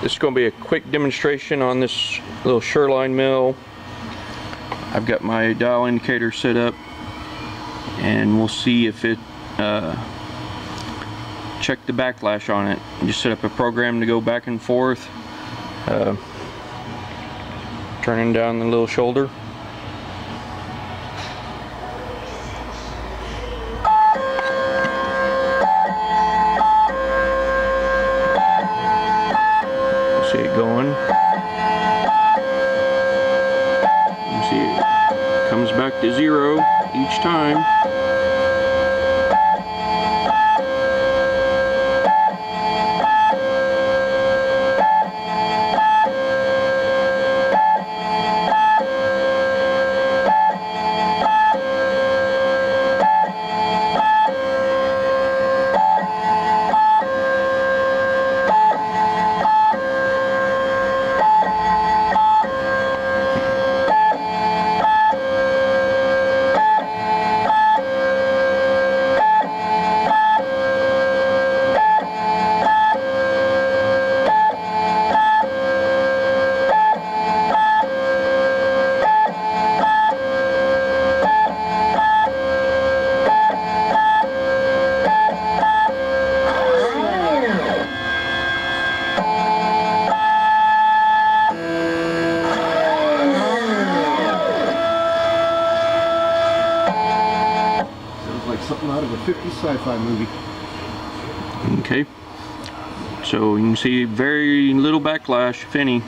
This is going to be a quick demonstration on this little Sherline mill. I've got my dial indicator set up, and we'll see if it check the backlash on it. Just set up a program to go back and forth, turning down the little shoulder. See it going. You see it comes back to 0 each time. Something out of a 50s sci-fi movie. Okay, so you can see very little backlash, if any.